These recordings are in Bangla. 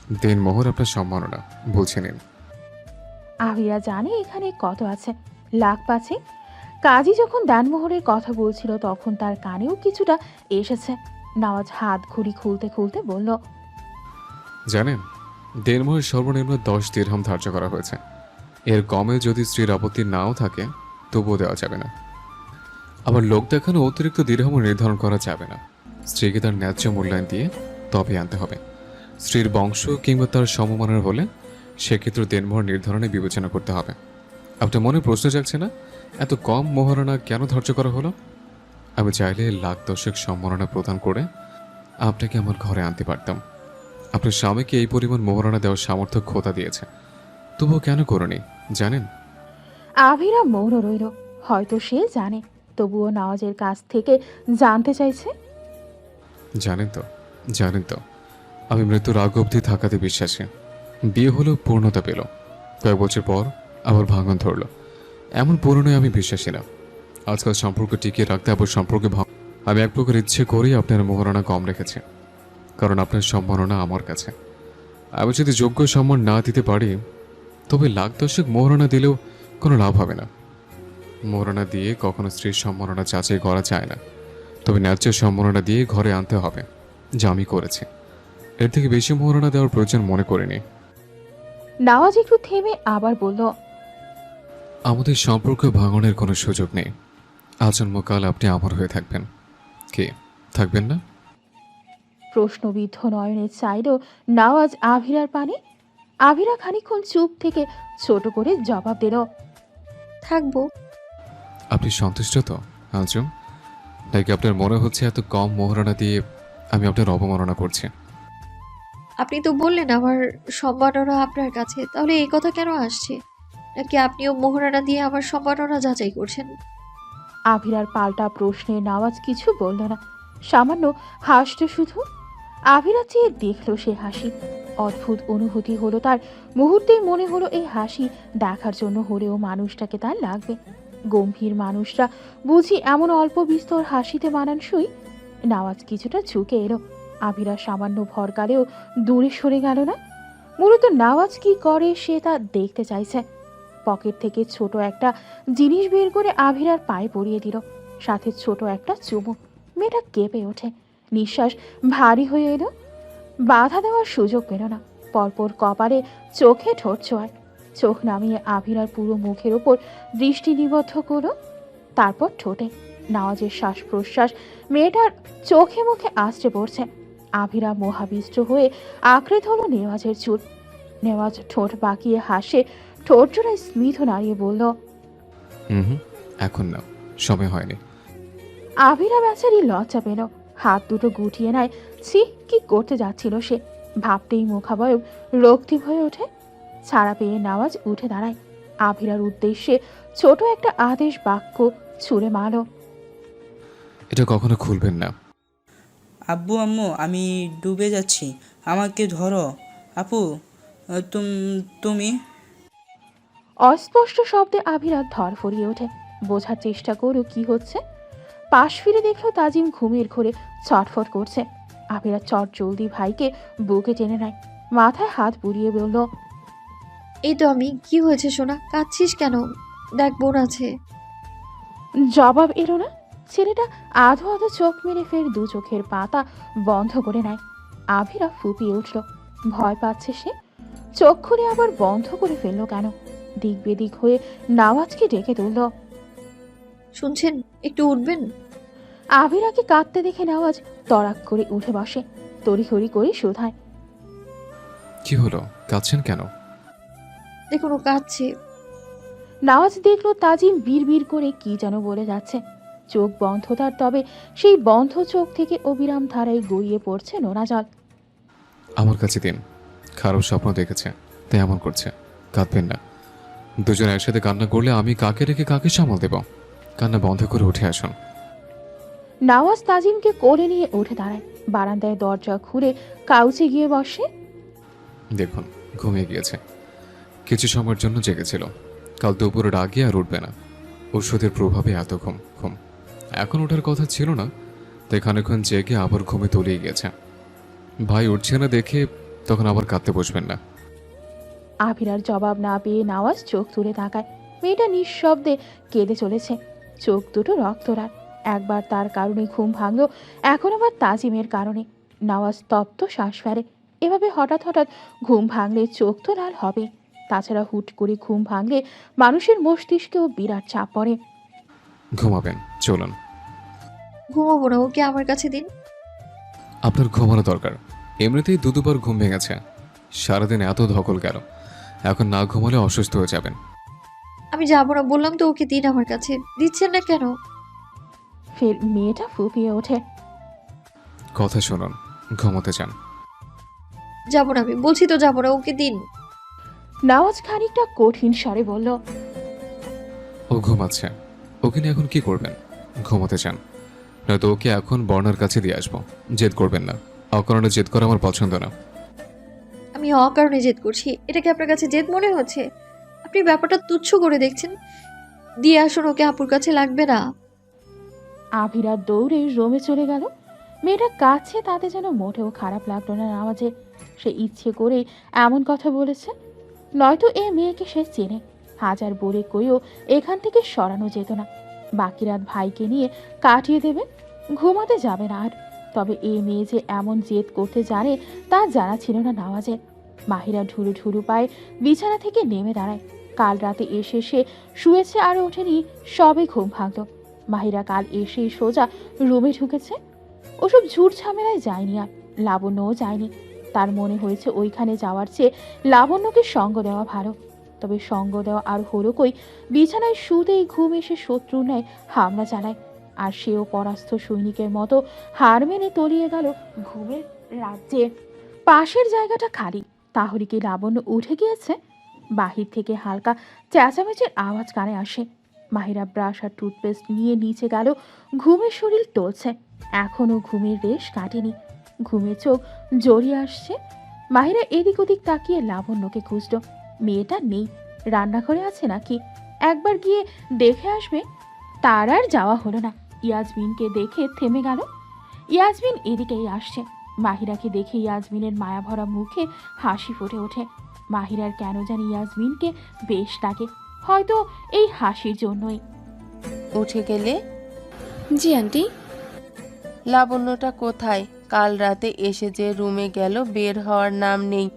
দিনমোহর আপনার সম্মাননা, বুঝে নিন। আভিরা জানে এখানে কত আছে, লাখ পাচ্ছে। কাজী যখন দানমোহরের কথা বলছিল তখন তার কানেও কিছুটা এসেছে। নওয়াজ হাত ঘড়ি খুলতে খুলতে বলল, জানেন, দিনমোহর সর্বনিম্ন 10 দিরহাম ধার্য করা হয়েছে। এর কমে যদি স্ত্রীর আপত্তি নাও থাকে তবুও দেওয়া যাবে না। আবার লোক দেখানো অতিরিক্ত দিরহামও নির্ধারণ করা যাবে না। স্ত্রীকে তার ন্যায্য মূল্যায়ন দিয়ে তবে আনতে হবে। স্ত্রীর বংশ কিংবা তার সমমানের হলে সেক্ষেত্রে দিনমোহর নির্ধারণে বিবেচনা করতে হবে। আপনার মনে প্রশ্ন জাগছে না, এত কম মোহরানা কেন ধার্য করা হলো? আমি চাইলে লাখ দশেক সম্মাননা প্রদান করে আপনাকে আমার ঘরে আনতে পারতাম। আপনার স্বামীকে এই পরিমাণ মোহরানা দেওয়ার সামর্থ্য খোদা দিয়েছে, তবুও কেন করনি জানেন? আভিরা মৌন রইল। হয়তো সে জানে, তবুও নওয়াজের কাছ থেকে জানতে চাইছে। জানেন তো আমি মৃত্যুর আগ অবধি থাকাতে বিশ্বাসী। বিয়ে হলো, পূর্ণতা পেল, কয়েক বছর পর আবার ভাঙন ধরল। এমন পুরনোয় আমি বিশ্বাসী না। আজকাল সম্পর্ক টিকিয়ে রাখতে আবার সম্পর্কে আমি এক প্রকার ইচ্ছে করেই আপনার মোহরানা কম রেখেছি, কারণ আপনার সম্মাননা আমার কাছে। আমি যদি যোগ্য সম্মান না দিতে পারি তবে লাখ দশেক মোহরানা দিলেও কোনো লাভ হবে না। মোহরানা দিয়ে কখনো স্ত্রীর সম্মাননা যাচাই করা যায় না, তবে ন্যায্য সম্মাননা দিয়ে ঘরে আনতে হবে, যা আমি করেছি। এর থেকে বেশি মোহরানা দেওয়ার প্রয়োজন মনে করিনি। নওয়াজ একটু থেমে আবার বলল, আমাদের সম্পর্ক ভাঙনের কোনো সুযোগ নেই। আজন্মকাল আপনি আমার হয়ে থাকবেন। কে থাকবেন না? প্রশ্নবিদ্ধ নয়নে চাইল নওয়াজ আভিরার পানে। আভিরা খানিকক্ষণ চুপ থেকে ছোট করে জবাব দিল, থাকবো। আপনি সন্তুষ্ট তো আজম? নাকি আপনার মনে হচ্ছে এত কম মোহরানা দিয়ে আমি আপনার অবমাননা করছি? আপনি তো বললেন আমার সম্মাননা আপনার কাছে, তাহলে এই কথা কেন আসছে? নাকি আপনিও মোহরানা দিয়ে আমার সম্মাননা যাচাই করছেন? আভিরার পাল্টা প্রশ্নে নওয়াজ কিছু বলল না, সামান্য হাসল শুধু। আভিরা চেয়ে দেখল সে হাসি। অদ্ভুত অনুভূতি হলো তার। মুহূর্তেই মনে হলো এই হাসি দেখার জন্য হলেও মানুষটাকে তার লাগবে। গম্ভীর মানুষরা বুঝি এমন অল্প বিস্তর হাসিতে মানানসই। নওয়াজ কিছুটা ঝুঁকে এলো। আভিরা সামান্য ভরকালেও দূরে সরে গেল না। মূলত নওয়াজ কি করে সে তা দেখতে চাইছে। পকেট থেকে ছোট একটা জিনিস বের করে আভিরার পায়ে পরিয়ে দিল, সাথে ছোট একটা চুমু। মেয়েটা কেঁপে ওঠে, নিঃশ্বাস ভারী হয়ে এলো। বাধা দেওয়ার সুযোগ পেল না। পরপর কপালে, চোখে ঠোঁট ছোঁয়ায়। চোখ নামিয়ে আভিরার পুরো মুখের ওপর দৃষ্টি নিবদ্ধ করলো, তারপর ঠোঁটে। নওয়াজের শ্বাস প্রশ্বাস মেয়েটার চোখে মুখে আশ্রে পড়ছে। আভিরা মোহাবিষ্ট হয়ে আঁকড়ে ধরল নেওয়াজের চুল। নেওয়াজ ঠোঁট বাঁকিয়ে হাসে, ঠোঁট জোড়ায় স্মিত নাড়িয়ে বলল, হুম, এখন না, সময় হয়নি। আভিরা বেচারি লজ্জা পেল, হাত দুটো গুটিয়ে নেয়। ছি, কি করতে যাচ্ছিল সে? ভাবতেই মুখাবয়ব রক্তিম হয়ে ওঠে। ছাড়া পেয়ে নওয়াজ উঠে দাঁড়ায়। আভিরার উদ্দেশ্যে ছোট একটা আদেশ বাক্য ছুঁড়ে মারল, এটা কখনো খুলবেন না। আব্বু আম্মু, আমি ডুবে যাচ্ছি, আমাকে ধরো। আপু, তুমি। অস্পষ্ট শব্দে আভিরা ধরফরিয়ে ওঠে। বোঝার চেষ্টা করো কি হচ্ছে। পাশ ফিরে দেখলো তাজিম ঘুমের ঘোরে ছটফট করছে। আভিরা চট জলদি ভাইকে বুকে টেনে নেয়, মাথায় হাত বুলিয়ে বলল, এই তো আমি। কি হয়েছে সোনা, কাঁদছিস কেন? দেখ, বোন আছে। জবাব এলো না। ছেলেটা আধো আধো চোখ মেরে ফের দু চোখের পাতা বন্ধ করে নেয়। আভিরা ফুপিয়ে উঠল, ভয় পাচ্ছে সে। চোখ খুলে আবার বন্ধ করে ফেললো কেন? দিক বেদিক হয়ে নওয়াজকে ডেকে তুলল। শুনছেন, একটু উঠবেন? আভিরাকে কাঁদতে দেখে নওয়াজ তড়াক করে উঠে বসে, তড়িঘড়ি করে শোধায়, কি হলো, কাঁদছেন কেন? দেখুন, ও কাঁদছে। নওয়াজ দেখলো তাজিম বিড় করে কি যেন বলে যাচ্ছে। চোখ বন্ধ তার, তবে সেই বন্ধ চোখ থেকে অবিরাম ধারায় গড়িয়ে পড়ছে নোনা জল। আমার কাছে দিন, খারাপ স্বপ্ন দেখেছে তাই এমন করছে। কাঁদবেন না। দুজন একসাথে কান্না করলে আমি কাকে রেখে কাকে সামাল দেব? কান্না বন্ধ করে উঠে আসুন। নওয়াজ তাজিমকে কোলে নিয়ে উঠে দাঁড়ায়, বারান্দায় দরজা খুলে কাউচে গিয়ে বসে। দেখুন, ঘুমিয়ে গিয়েছে, কিছু সময়ের জন্য জেগেছিল। কাল দুপুরের আগে আর উঠবে না। ওষুধের প্রভাবে এত ঘুম ঘুম। এখন ওঠার কথা ছিল না, তাই খানিকক্ষণ জেগে আবার ঘুমে তলিয়ে গেছে। ভাই উঠছে না দেখে তখন আবার কাঁদতে বসবেন না। আভিরার জবাব না পেয়ে নওয়াজ চোখ তুলে তাকায়। মেয়েটা নিঃশব্দে কেঁদে চলেছে, চোখ দুটো রক্তরাগ। একবার তার কারণে ঘুম ভাঙলো, এখন আবার তাজিমের কারণে। নওয়াজ তপ্ত শ্বাস ফেলে। এভাবে হঠাৎ হঠাৎ ঘুম ভাঙলে চোখ তো লাল হবে। তাছাড়া হুট করে ঘুম ভাঙলে মানুষের মস্তিষ্কেও বিরাট চাপ পড়ে। ঘুমাবেন, চলুন। ঘুমাবো না, ওকে আমার কাছে দিন। আপনার ঘুমানো দরকার। এমনিতেই দুবার ঘুম ভেঙেছে। সারাদিন এত ধকল গেল, এখন না ঘুমালে অসুস্থ হয়ে যাবেন। আমি যাবো না বললাম তো, ওকে দিন আমার কাছে। দিচ্ছেন না কেন? ফের মেয়েটা ফুপিয়ে ওঠে। কথা শুনুন, ঘুমোতে যান। যাবো না, আমি বলছি তো যাবো না, ওকে দিন। নওয়াজ খানিকটা কঠিন স্বরে বলল, ও ঘুমাচ্ছে, ওকে নিয়ে এখন কি করবেন? ঘুমোতে চান, নয়তো ওকে এখন বর্ণার কাছে দিয়ে আসবো। জেদ করবেন না, অকারণে জেদ করা আমার পছন্দ না। আমি অকারণে জেদ করছি, এটা কি আপনার কাছে জেদ মনে হচ্ছে? আপনি ব্যাপারটা তুচ্ছ করে দেখছেন। দিয়ে আসুন ওকে, আপুর কাছে লাগবে না। আভিরা দৌড়ে রুমে চলে গেল। মেয়েটা কাছে, তাতে যেন মোটেও খারাপ লাগলো না নওয়াজে। সে ইচ্ছে করে এমন কথা বলেছে, নয়তো এ মেয়েকে সে চেনে। হাজার বলে কইও এখান থেকে সরানো যেত না। বাকি রাত ভাইকে নিয়ে কাটিয়ে দেবে, ঘুমাতে যাবে না আর। তবে এ মেয়ে যে এমন জেদ করতে জানে তা জানা ছিল না নওয়াজের। মাহিরা ঢুলু ঢুলু পায়ে বিছানা থেকে নেমে দাঁড়ায়। কাল রাতে এসে সে শুয়েছে আর ওঠেনি, সবে ঘুম ভাঙল। মাহিরা কাল এসেই সোজা রুমে ঢুকেছে। ওসব ঝুট ঝামেলায় যায়নি আর, লাবণ্যও যায়নি। তার মনে হয়েছে ওইখানে যাওয়ার চেয়ে লাবণ্যকে সঙ্গ দেওয়া ভালো। তবে সঙ্গ দেওয়া আর হলো কই, বিছানায় শুতেই ঘুম এসে শত্রুর ন্যায় হামলা চালায়। আর সেও পরাস্ত সৈনিকের মতো হার মেনে তলিয়ে গেল ঘুমের রাজ্যে। পাশের জায়গাটা খালি, তাহলে কি লাবণ্য উঠে গিয়েছে? বাহির থেকে হালকা চেঁচামেচির আওয়াজ কানে আসে। মাহিরা ব্রাশ আর টুথপেস্ট নিয়ে নিচে গেল। ঘুমের শরীর টলছে, এখনও ঘুমের রেশ কাটেনি। ঘুমে চোখ জড়িয়ে আসছে। মাহিরা এদিক ওদিক তাকিয়ে লাবণ্যকে খুঁজল। মেয়েটা নেই, রান্নাঘরে আছে নাকি একবার গিয়ে দেখে আসবে। তার আর যাওয়া হলো না। ইয়াজমিনকে দেখে থেমে গেল। ইয়াজমিন এদিকেই আসছে। মাহিরাকে দেখে ইয়াজমিনের মায়াভরা মুখে হাসি ফুটে ওঠে। মাহিরার কেন জানি ইয়াজমিনকে বেশ লাগে, হয়তো এই হাসির জন্যই। উঠে গেলে? জি আন্টি। লাবণ্যটা কোথায়? কাল রাতে এসে যে রুমে গেল, বের হওয়ার নাম নেই।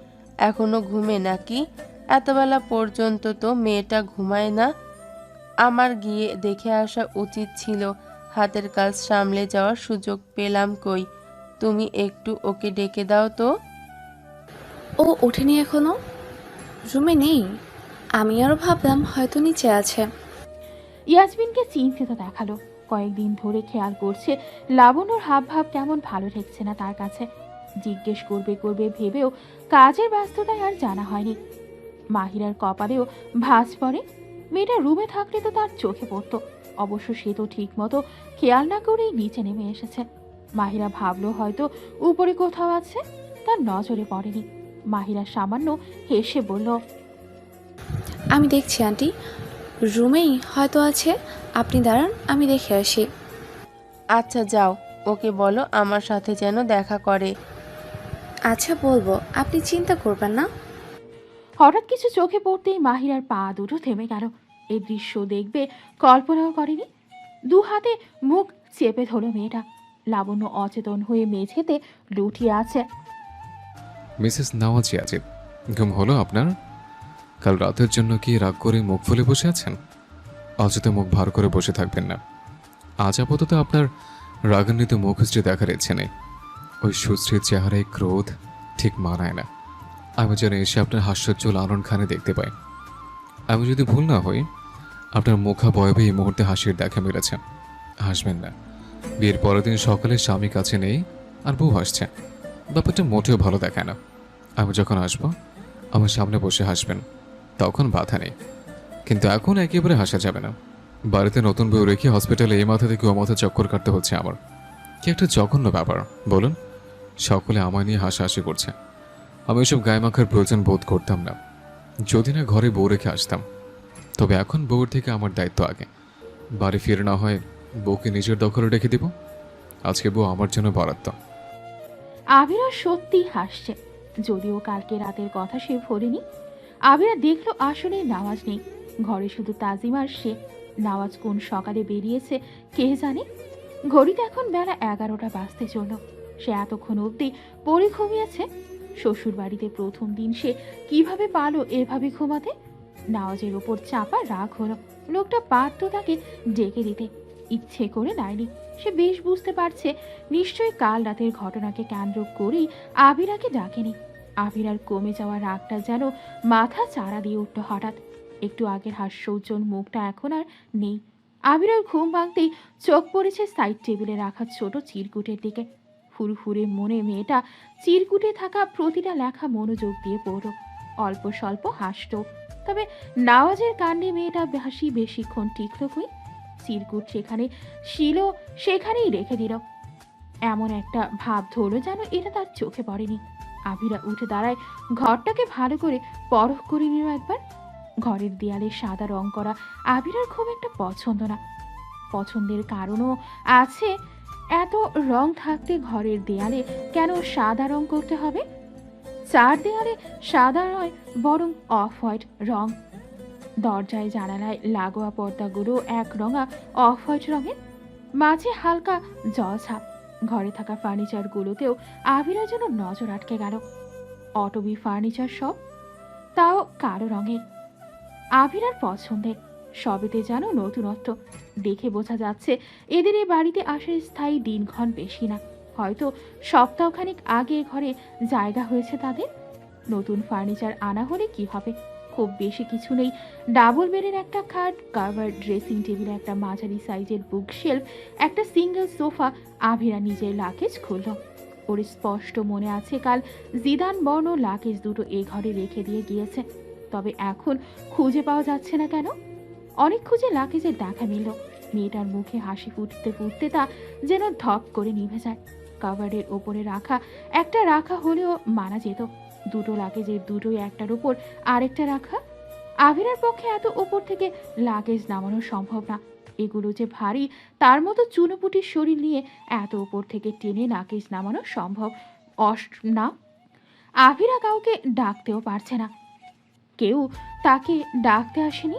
এখনো ঘুমে নাকি? এতবেলা পর্যন্ত তো মেয়েটা ঘুমায় না। আমার গিয়ে দেখে আসা উচিত ছিল। হাতের কাজ সামলে যাওয়ার সুযোগ পেলাম কই? তুমি একটু ওকে ডেকে দাও তো। ও ওঠেনি এখনো, রুমে নেই। আমি আরও ভাবলাম হয়তো নিচে আছে। ইয়াসমিনকে চিন্তিত দেখালো। কয়েকদিন ধরে খেয়াল করছে লাবণ্যর হাব ভাব কেমন ভালো ঠেকছে না তার কাছে। জিজ্ঞেস করবে করবে ভেবেও কাজের ব্যস্ততায় আর জানা হয়নি। মাহিরার কপালেও ভাঁজ পড়ে। মেয়েটা রুমে থাকলে তো তার চোখে পড়তো, অবশ্য সে তো ঠিক মতো খেয়াল না করেই নিচে নেমে এসেছে। মাহিরা ভাবলো হয়তো উপরে কোথাও আছে, তার নজরে পড়েনি। মাহিরা সামান্য হেসে বলল, আমি দেখছি আন্টি, রুমেই হয়তো আছে। আপনি দাঁড়ান, আমি দেখে আসি। আচ্ছা যাও, ওকে বলো আমার সাথে যেন দেখা করে। আচ্ছা বলবো, আপনি চিন্তা করবেন না। হঠাৎ কিছু চোখে পড়তেই মাহিরার পা দুটো থেমে গেল। এই দৃশ্য দেখবে কল্পনাও করেনি। দু হাতে মুখ চেপে ধরল মেয়েটা। লাবণ্য অচেতন হয়ে মেঝেতে লুটিয়ে আছে। মিসেস নওয়াজি আজিব, ঘুম হলো আপনার? কাল রাতের জন্য কি রাগ করে মুখ ফুলে বসে আছেন? অযথা মুখ ভার করে বসে থাকবেন না। আজ আপাতত আপনার রাগান্বিত মুখশ্রী দেখার ইচ্ছে নেই। ওই সুশ্রীর চেহারায় ক্রোধ ঠিক মানায় না। আমি যেন এসে আপনার হাস্যোজ্জ্বল আননখানে দেখতে পাই। আমি যদি ভুল না হই, আপনার মুখাবয়বে এই মুহূর্তে হাসির দেখা মিলেছে। হাসবেন না। বিয়ের পরের দিন সকালে স্বামী কাছে নেই আর বউ হাসছে, ব্যাপারটা মোটেও ভালো দেখায় না। আমি যখন আসবো আমার সামনে বসে হাসবেন, তখন বাধা নেই। কিন্তু এখন একেবারে হাসা যাবে না। বাড়িতে নতুন বউ রেখে হসপিটালে এই মাথা থেকে ও মাথা চক্কর কাটতে হচ্ছে আমার। কি একটা জঘন্য ব্যাপার বলুন। সকলে আমায় নিয়ে হাসাহাসি করছে। আমি এসব গায়ে মাখার প্রয়োজন বোধ করতাম না যদি না ঘরে বউ রেখে আসতাম। তবে এখন বউর থেকে আমার দায়িত্ব আগে। বাড়ি ফিরে না হয় বউকে নিজের দখলে রেখে দিব। আজকে বউ আমার জন্য বরাদ্দ। আবিরা সত্যি হাসছে। যদিও কালকে রাতের কথা সে ভোলেনি। আবিরা দেখলো আসলে নামাজ নেই, ঘরে শুধু তাজিম আর সে। নামাজ কোন সকালে বেরিয়েছে কে জানে। ঘড়িতে এখন বেলা 11টা বাজতে চলল। সে এতক্ষণ অবধি পড়ে ঘুমিয়েছে। শ্বশুর বাড়িতে প্রথম দিন সে কিভাবে পারল এভাবে ঘুমাতে। নাওয়াজের ওপর চাপা রাগ হলো। লোকটা পারত তাকে ডেকে দিতে, ইচ্ছে করে দেয়নি। সে বেশ বুঝতে পারছে নিশ্চয়ই কাল রাতের ঘটনাকে কেন্দ্র করেই আবিরাকে ডাকেনি। আবিরার কমে যাওয়া রাগটা যেন মাথা চারা দিয়ে উঠল হঠাৎ। একটু আগের হাস্যোজ্জ্বল মুখটা এখন আর নেই। আবিরার ঘুম ভাঙতেই চোখ পড়েছে সাইড টেবিলে রাখা ছোট চিরকুটের দিকে। ফুরফুরে মনে মেয়েটা চিরকুটে থাকা প্রতিটা লেখা মনোযোগ দিয়ে পড়ল। অল্প স্বল্প হাসত, তবে নাওয়াজের কাণ্ডে মেয়েটা হাসি বেশিক্ষণ টিকল কই। চিরকুট যেখানে ছিল সেখানেই রেখে দিল। এমন একটা ভাব ধরল যেন এটা তার চোখে পড়েনি। আবিরা উঠে দাঁড়ায়, ঘরটাকে ভালো করে পরখ করে নিল একবার। ঘরের দেয়ালে সাদা রং করা আবিরার খুব একটা পছন্দ না। পছন্দের কারণও আছে। এত রং থাকতে ঘরের দেয়ালে কেন সাদা রং করতে হবে? চার দেয়ালে সাদা নয়, বরং অফ হোয়াইট রং। দরজায় জানালায় লাগোয়া পর্দাগুলো এক রঙা অফ হোয়াইট রঙের, মাঝে হালকা জলছাপ। ঘরে থাকা ফার্নিচারগুলোতেও আবিরার জন্য নজর আটকে গেল। অটবি ফার্নিচার সব, তাও কালো রঙের। আবিরার পছন্দের, সবেতে যেন নতুনত্ব। দেখে বোঝা যাচ্ছে এদের এই বাড়িতে আসার স্থায়ী দিনক্ষণ বেশি না, হয়তো সপ্তাহখানিক আগে ঘরে জায়গা হয়েছে তাদের। নতুন ফার্নিচার আনা হলে কি হবে, খুব বেশি কিছু নেই। ডাবল বেডের একটা খাট, কাভার ড্রেসিং টেবিল, একটা মাঝারি সাইজের বুক শেলফ, একটা সিঙ্গেল সোফা। আবিরা নিজের লাকেজ খুলল। ওর স্পষ্ট মনে আছে কাল জিদান বর্ণ লাকেজ দুটো এ ঘরে রেখে দিয়ে গিয়েছে, তবে এখন খুঁজে পাওয়া যাচ্ছে না কেন? অনেক খুঁজে লাকেজের দেখা মিলল। মেয়েটার মুখে হাসি ফুটতে ফুটতে তা যেন ধপ করে নিভে যায়। কাভারের ওপরে একটা রাখা হলেও মানা যেত। দুটো লাগেজের দুটোই একটার উপর আরেকটা রাখা। আবিরার পক্ষে এত ওপর থেকে লাগেজ নামানো সম্ভব না। এগুলো যে ভারী, তার মতো চুনোপুটির শরীর নিয়ে এত ওপর থেকে টেনে লাগেজ নামানো সম্ভব না। আবিরা কাউকে ডাকতেও পারছে না, কেউ তাকে ডাকতে আসেনি।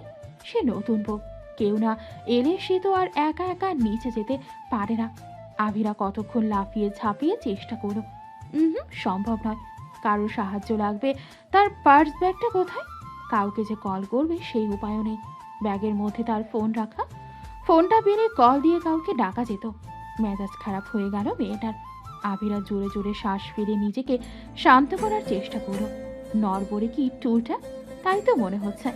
সে নতুন বউ, কেউ না এলে সে তো আর একা একা নিচে যেতে পারে না। আবিরা কতক্ষণ লাফিয়ে ঝাঁপিয়ে চেষ্টা করল, সম্ভব নয়। কারোর সাহায্য লাগবে। তার পার্স ব্যাগটা কোথায়? কাউকে যে কল করবে সেই উপায়ও নেই। ব্যাগের মধ্যে তার ফোন রাখা, ফোনটা বেড়ে কল দিয়ে কাউকে ডাকা যেত। মেজাজ খারাপ হয়ে গেল মেয়েটার। আবিরা জোরে জোরে শ্বাস ফেলে নিজেকে শান্ত করার চেষ্টা করল। নড়বড়ে কি টুলটা? তাই তো মনে হচ্ছে।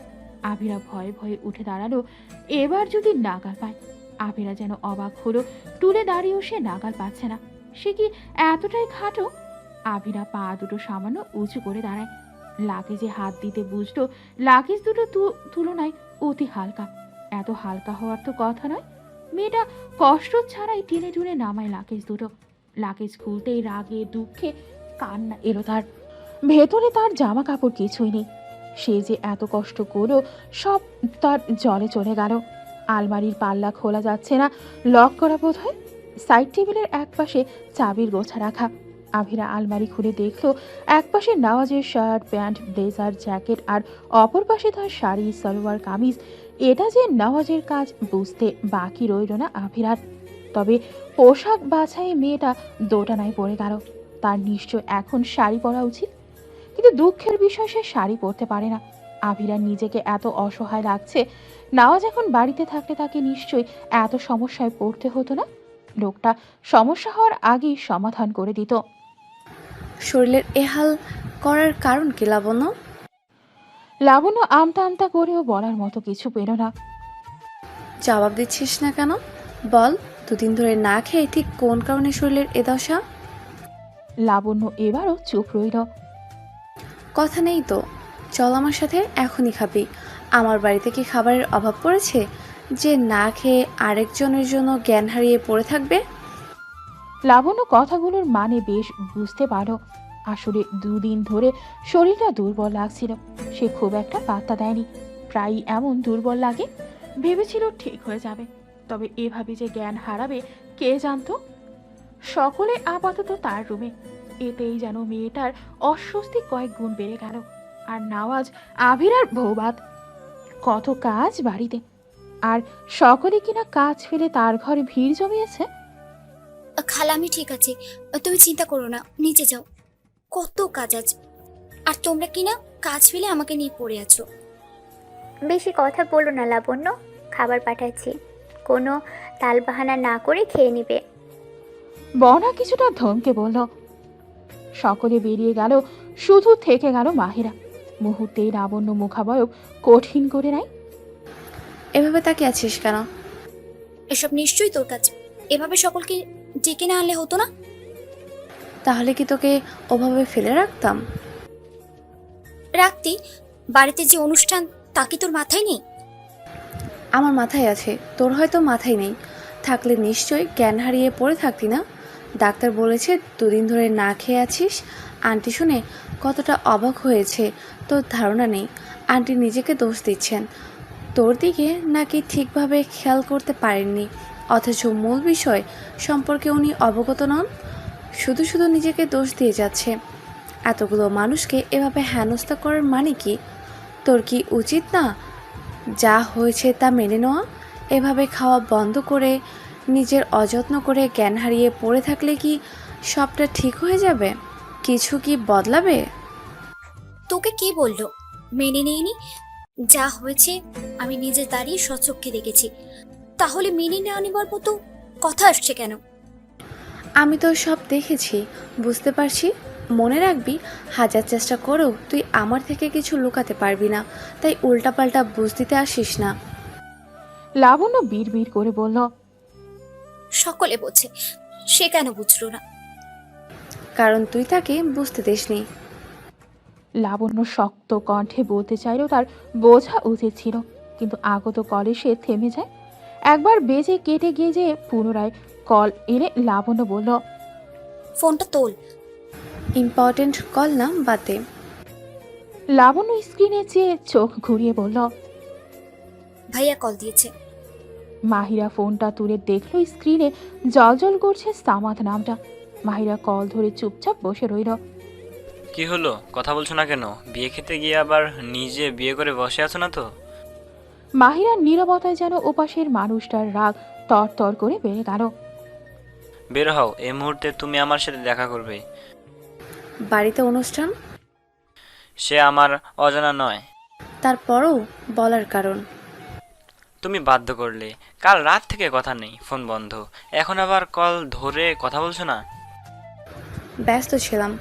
আবিরা ভয়ে ভয়ে উঠে দাঁড়ালো, এবার যদি নাগাল পায়। আবিরা যেন অবাক হলো, টুলে দাঁড়িয়েও সে নাগাল পাচ্ছে না। সে কি এতটাই খাটো? আবিরা পা দুটো সামান্য উঁচু করে দাঁড়ায়। লাগেজে হাত দিতে বুঝলো লাগেজ দুটো তুলনায় অতি হালকা। এত হালকা হওয়ার তো কথা নয়। মেয়েটা কষ্ট ছাড়াই টেনে টুনে নামায় লাগেজ দুটো। লাগেজ খুলতেই রাগে দুঃখে কান্না এলো তার। ভেতরে তার জামা কাপড় কিছুই নেই। সে যে এত কষ্ট করলো সব তার জলে চলে গেল। আলমারির পাল্লা খোলা যাচ্ছে না, লক করা বোধ হয়। সাইড টেবিলের এক পাশে চাবির গোছা রাখা। আবিরা আলমারি খুলে দেখলো এক পাশে নওয়াজের শার্ট, প্যান্ট, ব্লেজার, জ্যাকেট, আর অপর পাশে তার শাড়ি, সালোয়ার, কামিজ। এটা যে নওয়াজের কাজ বুঝতে বাকি রইল না আবিরার। তবে পোশাক বাছাই মেয়েটা দোটানায় পড়ে গেল। তার নিশ্চয় এখন শাড়ি পরা উচিত, কিন্তু দুঃখের বিষয় সে শাড়ি পরতে পারে না। আবিরা নিজেকে এত অসহায় লাগছে। নওয়াজ এখন বাড়িতে থাকলে তাকে নিশ্চয়ই এত সমস্যায় পড়তে হতো না। লোকটা সমস্যা হওয়ার আগেই সমাধান করে দিত। শরীরের এহাল করার কারণ কি লাবণ্য? লাবণ্য আমতা আমতা করেও বলার মতো কিছু পেল না। জবাব দিচ্ছিস না কেন? বল, দুদিন ধরে না খেয়ে ঠিক কোন কারণে শরীরের এ দশা? লাবণ্য এবারও চুপ রইল। কথা নেই তো, চল আমার সাথে, এখনই খাবি। আমার বাড়িতে কি খাবারের অভাব পড়েছে যে না খেয়ে আরেকজনের জন্য জ্ঞান হারিয়ে পড়ে থাকবে? লাবণ্য কথাগুলোর মানে বেশ বুঝতে পারল। আসলে দুদিন ধরে শরীরটা দুর্বল লাগছিল। সে খুব একটা পাত্তা দেয়নি, প্রায়ই এমন দুর্বল লাগে। ভেবেছিল ঠিক হয়ে যাবে, তবে এভাবে যে জ্ঞান হারাবে কে জানতো। সকলে আপাতত তার রুমে। এতেই যেন মেয়েটার অস্বস্তি কয়েক গুণ বেড়ে গেল। আর নওয়াজ, আভিরার বৌবাত, কত কাজ বাড়িতে, আর সকলে কিনা কাজ ফেলে তার ঘরে ভিড় জমিয়েছে। খালা আমি ঠিক আছে, তুমি চিন্তা করো না, নিচে যাও, কত কাজ আছে। আর তোমরা কিনা কাজ ফেলে আমাকে নিয়ে পড়ে আছো। বেশি কথা বলো না লাবণ্য, খাবার পাঠাচ্ছি, কোনো তালবাহানা না করে খেয়ে নিবে। বনা কিছুটা ধমকে বলল। সকলে বেরিয়ে গেল, শুধু থেকে গেল মাহিরা। মুহূর্তেই লাবণ্য মুখাবয়ব কঠিন করে নেয়। এভাবে তাকিয়ে আছিস কেন? এসব নিশ্চয়ই তোর কাজ। এভাবে সকলকে ডেকে না আনলে হতো না? তাহলে কি তোকে ওভাবে ফেলে রাখতাম? রাখতি, বাড়িতে যে অনুষ্ঠান তা কি তোর মাথায় নেই? আমার মাথায় আছে, তোর হয়তো মাথায় নেই। থাকলে নিশ্চয়ই জ্ঞান হারিয়ে পড়ে থাকতি না। ডাক্তার বলেছে 2 দিন ধরে না খেয়ে আছিস। আন্টি শুনে কতটা অবাক হয়েছে তোর ধারণা নেই। আন্টি নিজেকে দোষ দিচ্ছেন, তোর দিকে নাকি ঠিকভাবে খেয়াল করতে পারেননি, অথচ মূল বিষয় সম্পর্কে উনি অবগত নন। শুধু শুধু নিজেকে দোষ দিয়ে যাচ্ছে। এতগুলো মানুষকে এভাবে হেনস্থা করার মানে কি? তোর কি উচিত না যা হয়েছে তা মেনে নেওয়া? এভাবে খাওয়া বন্ধ করে নিজের অযত্ন করে জ্ঞান হারিয়ে পড়ে থাকলে কি সবটা ঠিক হয়ে যাবে? কিছু কি বদলাবে? তোকে কে বললো মেনে নেইনি? যা হয়েছে আমি নিজে দাঁড়িয়ে স্বচক্ষে দেখেছি, তাহলে মেনে নেওয়া নিবার মতো কথা আসছে কেন? আমি তো সব দেখেছি, বুঝতে পারছি। মনে রাখবি, হাজার চেষ্টা করেও তুই আমার থেকে কিছু লুকাতে পারবি না, তাই উল্টাপাল্টা বুঝ দিতে আসিস না। লাবণ্য বিড় করে বলল। সকলে বোঝে, সে কেন বুঝলো না? কারণ তুই তাকে বুঝতে দিসনি। লাবণ্য শক্ত কণ্ঠে বলতে চাইলেও তার বোঝা উচিত ছিল, কিন্তু আগত কলে সে থেমে যায়। একবার বেজে কেটে গিয়ে যে পুনরায় কল এনে লাবণ্য বলল। ফোনটা তোল। ইম্পর্টেন্ট কল না, বাদে। লাবণ্য স্ক্রিনে চেয়ে চোখ ঘুরিয়ে বলল। ভাইয়া কল দিয়েছে। মাহিরা ফোনটা তুলে দেখলো স্ক্রিনে জল করছে সামাদ নামটা। মাহিরা কল ধরে চুপচাপ বসে রইল। কি হলো, কথা বলছো না কেন? বিয়ে খেতে গিয়ে আবার নিজে বিয়ে করে বসে আছো না তো? মাহিরার নীরবতায় যেন ওপাশের মানুষটার রাগ তর করে বেড়ে গেল। বের হও, এই মুহূর্তে তুমি আমার সাথে দেখা করবে। বাড়িতে অনুষ্ঠান? সে আমার অজানা নয়। তারপরও বলার কারণ? তুমি বাধ্য করলে। কাল রাত থেকে কথা নেই, ফোন বন্ধ, এখন আবার কল ধরে কথা বলছো না? ব্যস্ত ছিলাম।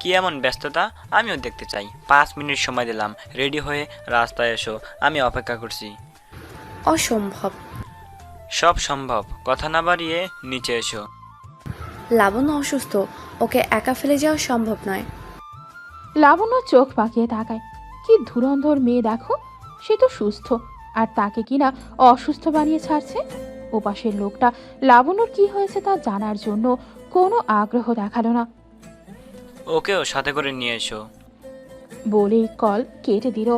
কি এমন ব্যস্ততা? আমিও দেখতে চাই। 5 মিনিট সময় দিলাম, রেডি হয়ে রাস্তায় এসো, আমি অপেক্ষা করছি। অসম্ভব। সব সম্ভব, কথা না বাড়িয়ে নিচে এসো। লাবণ্য অসুস্থ, ওকে একা ফেলে যাওয়া সম্ভব নয়। লাবণ্য চোখ পাকিয়ে তাকায়। কি ধুরন্ধর মেয়ে দেখো, সে তো সুস্থ, আর তাকে কিনা অসুস্থ বানিয়ে ছাড়ছে। ওপাশের লোকটা লাবণ্যর কি হয়েছে তা জানার জন্য কোনো আগ্রহ দেখালো না। ওকেও সাথে করে নিয়ে এসো। বলেই কল কেটে দিল।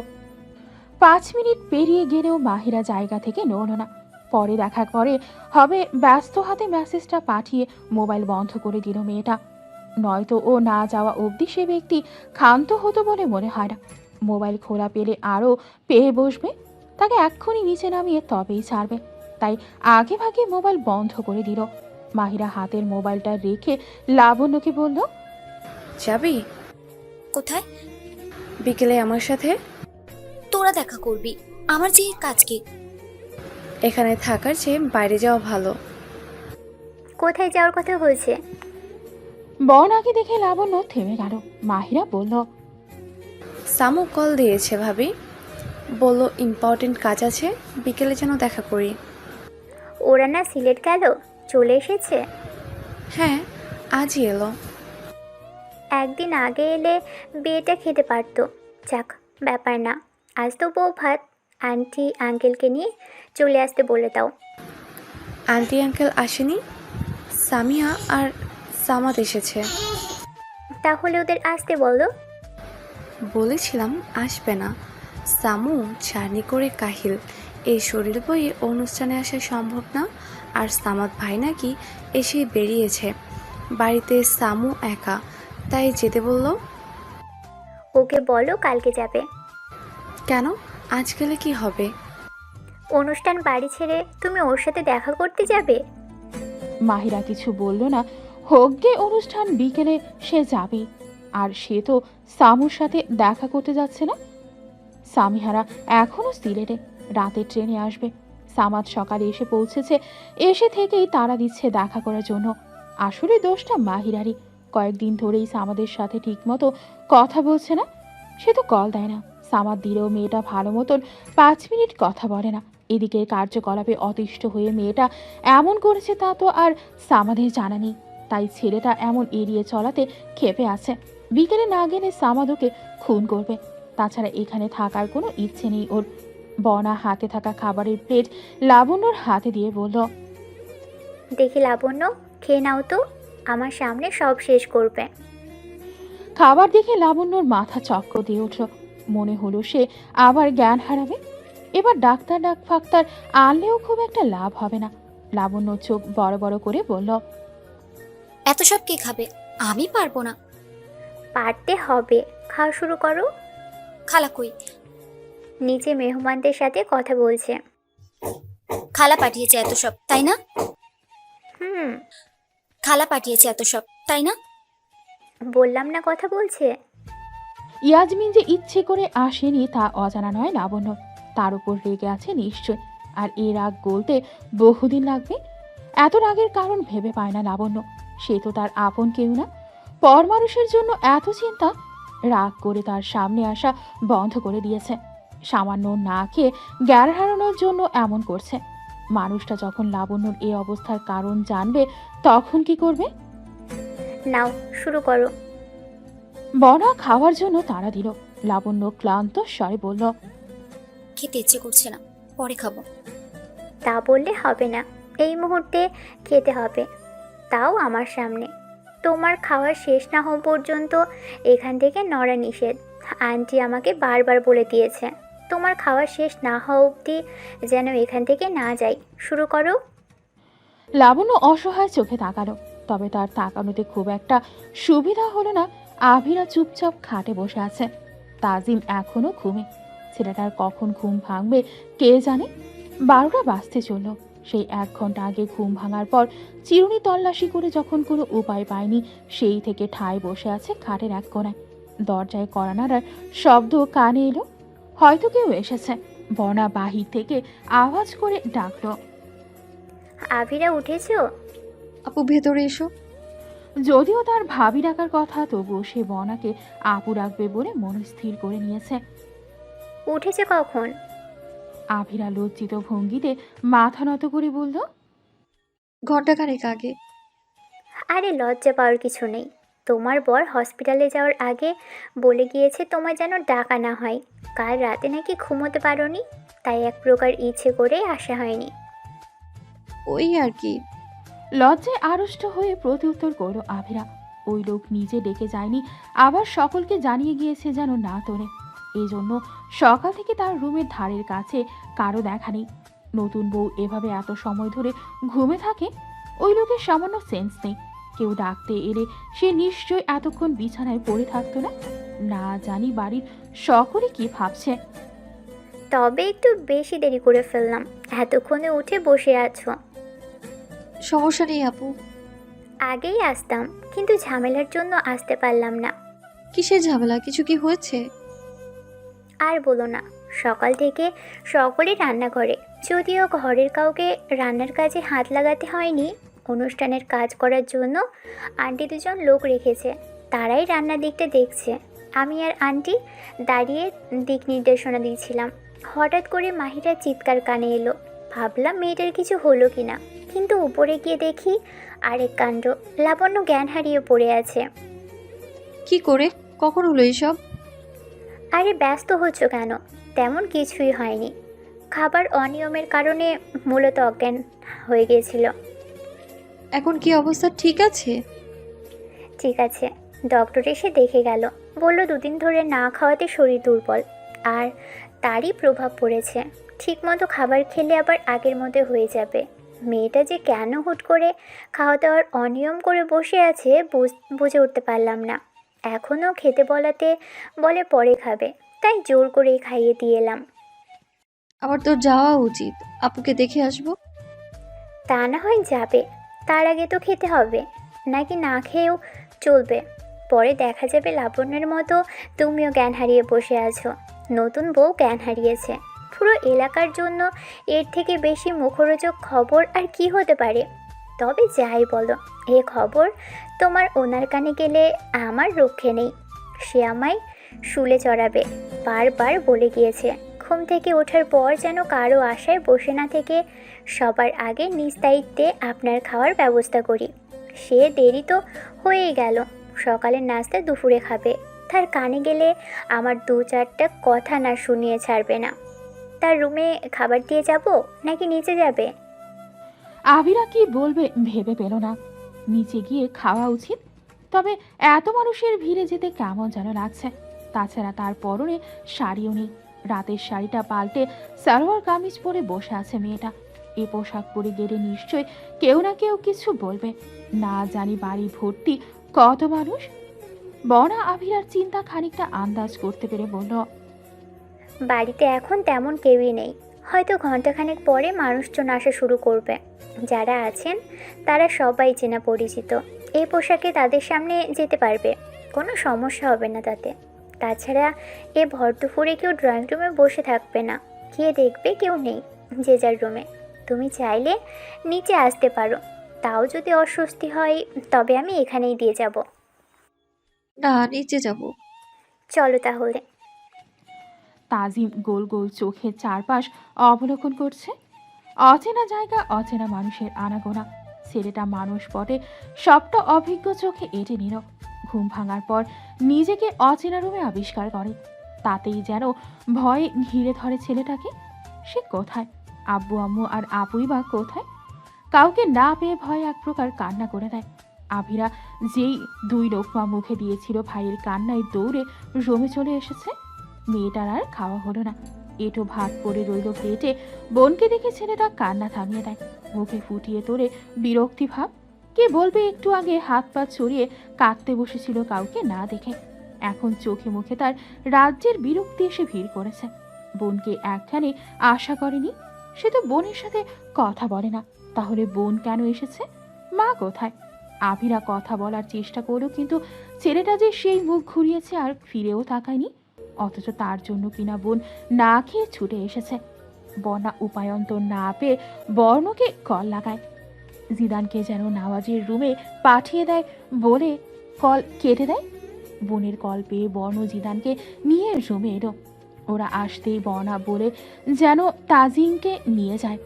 5 মিনিট পেরিয়ে গেলেও মাহিরা জায়গা থেকে নড়ল না। পরে দেখা করে হবে ব্যস্ত হাতে মেসেজটা পাঠিয়ে মোবাইল বন্ধ করে দিল মেয়েটা। নয়তো ও না যাওয়া অবধি সে ব্যক্তি ক্ষান্ত হতো বলে মনে হয় না। মোবাইল খোলা পেলে আরও পেয়ে বসবে, তাকে এক্ষুনি নিচে নামিয়ে তবেই ছাড়বে। তাই আগে ভাগে মোবাইল বন্ধ করে দিল। মাহিরা হাতের মোবাইলটা রেখে লাবণ্যকে বলল। যাবি? কোথায়? বিকেলে আমার সাথে। তোরা দেখা করবি, আমার যে কাজ কি? এখানে থাকার চেয়ে বাইরে যাওয়া ভালো। কোথায় যাওয়ার কথা হয়েছে? বনাকে দেখে লাবণ্য থেমে গেল। মাহিরা বলল। সামু কল দিয়েছে ভাবি, বলল ইম্পর্টেন্ট কাজ আছে, বিকেলে যেন দেখা করি। ওরা না সিলেট গেল, চলে এসেছে? হ্যাঁ, আজই এলো। একদিন আগে এলে বিয়েটা খেতে পারতো। যাক, ব্যাপার না, আজ তো বউ ভাত। আন্টি আঙ্কেলকে নিয়ে চলে আসতে বলে দাও। আন্টি আঙ্কেল আসেনি, সামিয়া আর সামাদ এসেছে। তাহলে ওদের আসতে বলো। বলেছিলাম আসবে না। সামু জার্নি করে কাহিল, এই শরীর বয়ে অনুষ্ঠানে আসা সম্ভব না। আর সামাদ ভাই নাকি এসে বেরিয়েছে, বাড়িতে সামু একা, তাই যেতে বলল। ওকে বলো কালকে যাবে। কেন? আজ গেলে কি হবে? অনুষ্ঠান বাড়ি ছেড়ে তুমি ওর সাথে দেখা করতে যাবে? মাহিরা কিছু বলল না। হোক গে অনুষ্ঠান, বিকেলে সে যাবে। আর সে তো সামুর সাথে দেখা করতে যাচ্ছে না। সামিহারা এখনো সিলেটে, রাতের ট্রেনে আসবে। সামাদ সকালে এসে পৌঁছেছে, এসে থেকেই তাড়া দিচ্ছে দেখা করার জন্য। আসলে দোষটা মাহিরারই। কয়েকদিন ধরেই সামাদের সাথে ঠিকমতো কথা বলছে না। সে তো কল দেয় না। সামাদ দিলেও মেয়েটা ভালো মতন 5 মিনিট কথা বলে না। এদিকে কার্যকলাপে অতিষ্ঠ হয়ে মেয়েটা এমন করেছে তা তো আর সামাদের জানা নেই। তাই ছেলেটা এমন এড়িয়ে চলাতে ক্ষেপে আছে। বিকেলে না গেলে সামাদ ওকে খুন করবে। তাছাড়া এখানে থাকার কোনো ইচ্ছে নেই ওর। বনা হাতে থাকা খাবারের প্লেট লাবণ্যর হাতে দিয়ে বলল, দেখি লাবণ্য, খেয়ে নাও তো, আমার সামনে সব শেষ করবে। খাবার দেখে লাবণ্যর মাথা চক্র দিয়ে উঠল। মনে হলো সে আবার জ্ঞান হারাবে। এবার ডাক্তার ফাক্তার আনলেও খুব একটা লাভ হবে না। লাবণ্য চোখ বড় বড় করে বলল, এত সব কে খাবে? আমি পারবো না। পারতে হবে, খাওয়া শুরু করো। খালা কই? নিচে মেহমানদের সাথে কথা বলছে। খালা পাঠিয়েছে এত সব, তাই না? হুম, খালা পাঠিয়েছে এত সব, তাই না? বললাম না কথা বলছে। ইয়াজমিন যে ইচ্ছে করে আসেনি তা অজানা নয় লাবণ্য। তার উপর রেগে আছে নিশ্চয়। আর এই রাগ গলতে বহুদিন লাগবে। এত রাগের কারণ ভেবে পায় না লাবণ্য। সে তো তার আপন কেউ না। পর মানুষের জন্য এত চিন্তা। রাগ করে তার সামনে আসা বন্ধ করে দিয়েছে। সামান্য না খেয়ে জ্ঞান হারানোর জন্য এমন করছে। মানুষটা যখন লাবণ্যর এই অবস্থার কারণ জানবে তখন কি করবে? নাও শুরু করো। বনা খাওয়ার জন্য তাড়া দিল। লাবণ্য ক্লান্ত স্বরে বলল, খেতে ইচ্ছে করছে না, পরে খাবো। তা বললে হবে না, এই মুহূর্তে খেতে হবে, তাও আমার সামনে। তোমার খাওয়া শেষ না হওয়া পর্যন্ত এখান থেকে নড়া নিষেধ। আন্টি আমাকে বারবার বলে দিয়েছে তোমার খাওয়া শেষ না হওয়া অবধি যেন এখান থেকে না যাই। শুরু করো। লাবণ্য অসহায় চোখে তাকালো। তবে তার তাকানোতে খুব একটা সুবিধা হলো না। আভিরা চুপচাপ খাটে বসে আছে। তাজিম এখনো ঘুমে। ছেলেটার কখন ঘুম ভাঙবে কে জানে। 12টা বাজতে চলল। সেই 1 ঘন্টা আগে ঘুম ভাঙার পর চিরুনি তল্লাশি করে যখন কোনো উপায় পায়নি, সেই থেকে ঠায় বসে আছে খাটের এক কোণায়। দরজায় কড়া নাড়ার শব্দ কানে এলো। হয়তো কেউ এসেছে। বনা বাহির থেকে আওয়াজ করে ডাকলো, আভিরা উঠেছো? আপু ভেতরে এসো। যদিও তার ভাবি ডাকার কথা, তবুও সে বনাকে আপু রাখবে বলে মনস্থির করে নিয়েছে। উঠেছে কখন? আভিরা লজ্জিত ভঙ্গিতে মাথা নত করে বলল, ঘন্টাখানেক আগে। আরে লজ্জা পাওয়ার কিছু নেই। তোমার বর হসপিটালে যাওয়ার আগে বলে গিয়েছে তোমার যেন ডাকা না হয়। কাল রাতে নাকি ঘুমোতে পারোনি, তাই এক প্রকার ইচ্ছে করে আসা হয়নি। ওই আর কি। লজ্জায় আড়ষ্ট হয়ে প্রত্যুত্তর করল আভিরা। ওই লোক নিজে ডেকে যায়নি, আবার সকলকে জানিয়ে গিয়েছে যেন না তোলে। এই জন্য সকাল থেকে তার রুমের ধারের কাছে কারো দেখা নেই। নতুন বউ এভাবে এত সময় ধরে ঘুমে থাকে, ওই লোকের সামান্য সেন্স নেই। কেউ ডাকতে এলে সে নিশ্চয় এতক্ষণ বিছানায় পড়ে থাকতো না। না জানি বাড়ির সকলে কি ভাবছে। তবে একটু বেশি দেরি করে ফেললাম, এতক্ষণে উঠে বসে আছো। সমস্যা নেই আপু। আগেই আসতাম, কিন্তু ঝামেলার জন্য আসতে পারলাম না। কিসের ঝামেলা? কিছু কি হয়েছে? আর বলো না, সকাল থেকে সকলে রান্নাঘরে। যদিও ঘরের কাউকে রান্নার কাজে হাত লাগাতে হয়নি, অনুষ্ঠানের কাজ করার জন্য আন্টি 2জন লোক রেখেছে। তারাই রান্নার দিকটা দেখছে। আমি আর আন্টি দাঁড়িয়ে দিক নির্দেশনা দিয়েছিলাম। হঠাৎ করে মাহিরা চিৎকার কানে এলো। ভাবলাম মেয়েটার কিছু হলো কি না, কিন্তু উপরে গিয়ে দেখি আরেক কাণ্ড। লাবণ্য জ্ঞান হারিয়ে পড়ে আছে। কি করে? কখন হলো এইসব? আরে ব্যস্ত হচ্ছ কেন? তেমন কিছুই হয়নি। খাবার অনিয়মের কারণে মূলত অজ্ঞান হয়ে গিয়েছিল। এখন কি অবস্থা? ঠিক আছে? ঠিক আছে, ডক্টর এসে দেখে গেল। বলল 2 দিন ধরে না খাওয়াতে শরীর দুর্বল, আর তারই প্রভাব পড়েছে। ঠিকমতো খাবার খেলে আবার আগের মতো হয়ে যাবে। মেয়েটা যে কেন হুট করে খাওয়া দাওয়ার অনিয়ম করে বসে আছে বুঝে উঠতে পারলাম না। এখনও খেতে বলাতে বলে পরে খাবে, তাই জোর করেই খাইয়ে দিয়ে এলাম। আমার তো যাওয়া উচিত, আপুকে দেখে আসবো। তা না হয় যাবে, তার আগে তো খেতে হবে। নাকি না খেয়েও চলবে? পরে দেখা যাবে লাবণ্যের মতো তুমিও জ্ঞান হারিয়ে বসে আছো। নতুন বউ জ্ঞান হারিয়েছে। পুরো এলাকার জন্য এর থেকে বেশি মুখরোচক খবর আর কি হতে পারে? তবে যাই বলো, এ খবর তোমার ওনার কানে গেলে আমার রক্ষে নেই। সে আমায় শুলে চড়াবে, বারবার বলে গিয়েছে। ঘুম থেকে ওঠার পর যেন কারো আশায় বসে না থেকে সবার আগে নিজ দায়িত্বে আপনার খাওয়ার ব্যবস্থা করি। সে দেরি তো হয়েই গেল, সকালের নাস্তা দুপুরে খাবে। তার কানে গেলে আমার 2-4টা কথা না শুনিয়ে ছাড়বে না। তার রুমে খাবার দিয়ে যাব নাকি নিচে যাবে? আবিরা কি বলবে ভেবে পেল না। নিচে গিয়ে খাওয়া উচিত, তবে এত মানুষের ভিড়ে যেতে কেমন যেন লাগছে। তাছাড়া তার পরনে শাড়িও নেই। রাতের শাড়িটা পাল্টে সালোয়ার কামিজ পরে বসে আছে মেয়েটা। এ পোশাক পরে গেলে নিশ্চয় কেউ না কেউ কিছু বলবে। না জানি বাড়ি ভর্তি কত মানুষ। বনা আবিরার চিন্তা খানিকটা আন্দাজ করতে পেরে বলল, বাড়িতে এখন তেমন কেউই নেই, হয়তো ঘন্টাখানেক পরে মানুষজন আসা শুরু করবে। যারা আছেন তারা সবাই চেনা পরিচিত। এই পোশাকে তাদের সামনে যেতে পারবে, কোনো সমস্যা হবে না তাতে। তাছাড়া এ ভর দুপুরে কেউ ড্রয়িং রুমে বসে থাকবে না, গিয়ে দেখবে কেউ নেই, যে যার রুমে। তুমি চাইলে নিচে আসতে পারো, তাও যদি অস্বস্তি হয় তবে আমি এখানেই দিয়ে যাব। না, নিচে যাব। চলো তাহলে। তাজিম গোল গোল চোখে চারপাশ অবলোকন করছে। অচেনা জায়গা, অচেনা মানুষের আনাগোনা। ছেলেটা মানুষ বটে, সবটা অভিজ্ঞ চোখে এঁটে নিল। ঘুম ভাঙার পর নিজেকে অচেনা রুমে আবিষ্কার করে। তাতেই যেন ভয়ে ঘিরে ধরে ছেলেটাকে। সে কোথায়? আব্বু আম্মু আর আপুই বা কোথায়? কাউকে না পেয়ে ভয়ে এক প্রকার কান্না করে দেয়। আভিরা যেই 2 লোকমা মুখে দিয়েছিল, ভাইয়ের কান্নায় দৌড়ে রুমে চলে এসেছে। মেয়েটার আর খাওয়া হলো না। এঁটো ভাত পড়ে রইল প্লেটে। বোনকে দেখে ছেলেটা কান্না থামিয়ে দেয়, মুখে ফুটিয়ে তোলে বিরক্তি ভাব। কে বলবে একটু আগে হাত পা ছড়িয়ে কাঁদতে বসেছিল কাউকে না দেখে। এখন চোখে মুখে তার রাজ্যের বিরক্তি এসে ভিড় করেছে। বোনকে একখানে আশা করেনি। সে তো বোনের সাথে কথা বলে না, তাহলে বোন কেন এসেছে? মা কোথায়? আভিরা কথা বলার চেষ্টা করলো, কিন্তু ছেলেটা যে সেই মুখ ঘুরিয়েছে আর ফিরেও তাকায়নি। অথচ তার জন্য কিনা বোন না খেয়ে ছুটে এসেছে। বনা উপায়ন্তর না পেয়ে বর্ণকে কল লাগায়। জিদানকে যেন নাওয়াজের রুমে পাঠিয়ে দেয় বলে কল কেটে দেয়। বোনের কল পেয়ে বর্ণ জিদানকে নিয়ে রুমে এলো। ওরা আসতেই বর্ণা বলে যেন তাজিমকে নিয়ে যায়।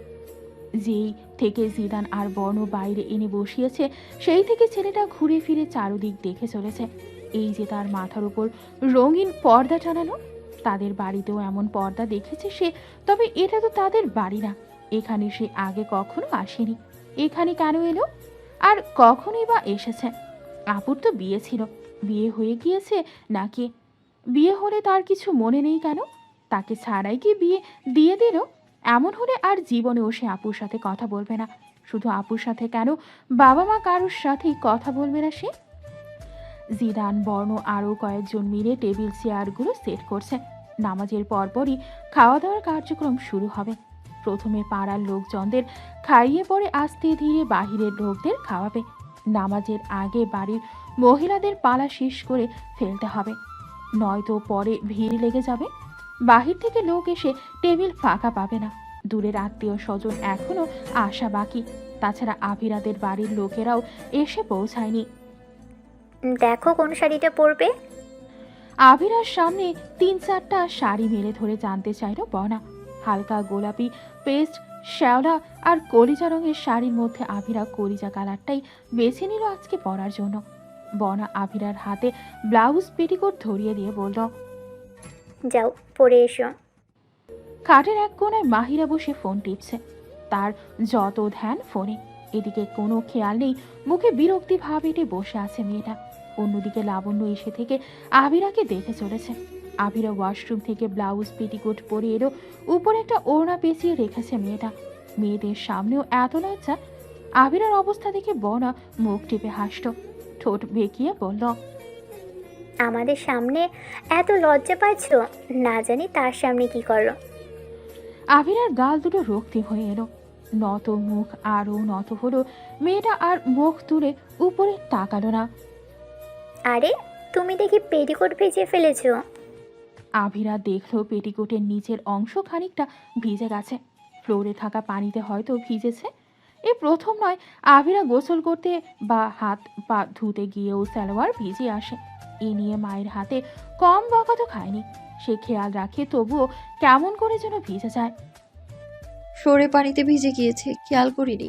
যেই থেকে জিদান আর বর্ণ বাইরে এনে বসিয়েছে, সেই থেকে ছেলেটা ঘুরে ফিরে চারদিক দেখে চলেছে। এই যে তার মাথার উপর রঙিন পর্দা টানানো, তাদের বাড়িতেও এমন পর্দা দেখেছে সে, তবে এটা তো তাদের বাড়ি না। এখানে সে আগে কখনো আসেনি। এখানে কেন এলো? আর কখনই বা এসেছে? আপুর তো বিয়ে ছিল, বিয়ে হয়ে গিয়েছে নাকি? বিয়ে হলে তার কিছু মনে নেই কেন? তাকে ছাড়াই কি বিয়ে দিয়ে দিল? এমন হলে আর জীবনেও সে আপুর সাথে কথা বলবে না। শুধু আপুর সাথে কেন, বাবা মা কারোর সাথেই কথা বলবে না সে? জিদান, বর্ণ আরও কয়েকজন মিলে টেবিল চেয়ারগুলো সেট করছে। নামাজের পরপরই খাওয়া দাওয়ার কার্যক্রম শুরু হবে। প্রথমে পাড়ার লোকজনদের খাইয়ে পরে আস্তে ধীরে বাহিরের লোকদের খাওয়াবে। নামাজের আগে বাড়ির মহিলাদের পালা শেষ করে ফেলতে হবে, নয়তো পরে ভিড় লেগে যাবে। বাহির থেকে লোক এসে টেবিল ফাঁকা পাবে না। দূরের আত্মীয় স্বজন এখনো আসা বাকি। তাছাড়া আভিরাদের বাড়ির লোকেরাও এসে পৌঁছায়নি। দেখো কোন শাড়িটা পরবে। আভিরার সামনে 3-4টা শাড়ি মেলে ধরে জানতে চাইল বনা। হালকা গোলাপি, পেস্ট, শ্যাওলা আর কলিজা রঙের শাড়ির মধ্যে আভিরা কলিজা কালারটাই বেছে নিল আজকে পরার জন্য। বনা আভিরার হাতে ব্লাউজ পেটিকোট ধরিয়ে দিয়ে বলল, যাও পরে এসো। খাটের এক কোণায় মাহিরা বসে ফোন টিপছে। তার যত ধ্যান ফোনে, এদিকে কোনো খেয়াল নেই। মুখে বিরক্তি ভাব এঁটে বসে আছে মেয়েটা। অন্যদিকে লাবণ্য এসে থেকে আভিরাকে দেখে চলেছে। আভিরা ওয়াশরুম থেকে ব্লাউজ পেটিকোট পরে এলো, উপরে একটা ওড়না পেঁচিয়ে রেখেছে মেয়েটা। মেয়েদের সামনেও এত লজ্জা। আবিরার অবস্থা দেখে বনা মুখ টিপে হাসল, ঠোঁট বেঁকিয়ে বলল, আমাদের সামনে এত লজ্জা পাচ্ছ, না জানি তার সামনে কি করো। আবিরার গাল দুটো রক্তিম হয়ে এলো, নত মুখ আরও নত হলো। মেয়েটা আর মুখ তুলে উপরে তাকালো না। আরে তুমি দেখি পেটিকোট ভিজিয়ে ফেলেছো। আভিরা দেখলো পেটিকোটের নিচের অংশ খানিকটা ভিজে গেছে, ফ্লোরে থাকা পানিতে হয়তো ভিজেছে। এই প্রথম নয় আভিরা গোসল করতে বা হাত পা ধুতে গিয়েও সালোয়ার ভিজে আসে। এ নিয়ে মায়ের হাতে কম বকা তো খায়নি, সে খেয়াল রাখে, তবুও কেমন করে যেন ভিজে যায়। ফ্লোরে পানিতে ভিজে গিয়েছে, খেয়াল করিনি।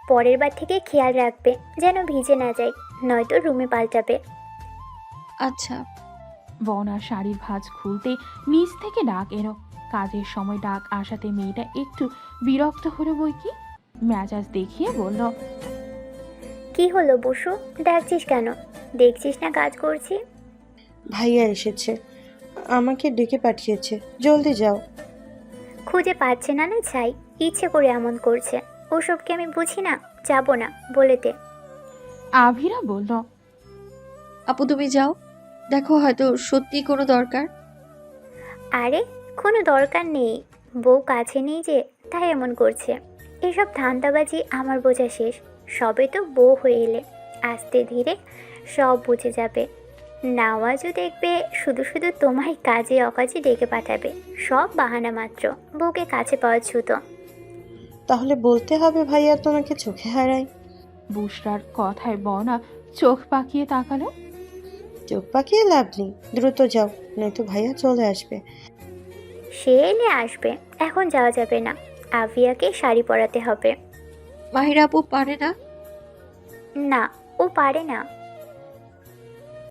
পরের বার থেকে খেয়াল রাখবে যেন ভিজে না যায়, নয়তো রুমে পাল্টাবে। আচ্ছা। বনার শাড়ির ভাঁজ খুলতে নিচ থেকে ডাক এলো। কাজের সময় ডাক আসাতে মেয়েটা একটু বিরক্ত হলো বই কি, মেজাজ দেখিয়ে বলল, কি হলো বসু, ডাকছিস কেন? দেখছিস না কাজ করছি? ভাইয়া এসেছে, আমাকে ডেকে পাঠিয়েছে, জলদি যাও। খুঁজে পাচ্ছে না না চাই, ইচ্ছে করে এমন করছে। ওসব কি আমি বুঝি না? যাবো না বলেতে। আভিরা বলল, আপু তুমি যাও, দেখো হয়তো সত্যি কোনো দরকার। আরে কোনো দরকার নেই, বউ কাছে নেই যে, তাই এমন করছে। এসব ধান্দাবাজি আমার বোঝা শেষ। সবে তো বউ হয়ে এলে, আস্তে ধীরে সব বুঝে যাবে। নাওয়াজও দেখবে শুধু শুধু তোমায় কাজে অকাজে ডেকে পাঠাবে, সব বাহানা মাত্র, বউকে কাছে পাওয়ার ছুতো। তাহলে বলতে হবে ভাইয়া তোমাকে চোখে হারাই। বুশরার কথায় বনা চোখ পাকিয়ে তাকালো। চোখ পাকিয়ে লাভ নেই, দ্রুত যাও, নয়তো ভাইয়া চলে আসবে। সে এলে আসবে, এখন যাওয়া যাবে না। আভিয়াকে শাড়ি পরাতে হবে। মাহিরা আপু পারে না। না, ও পারে না।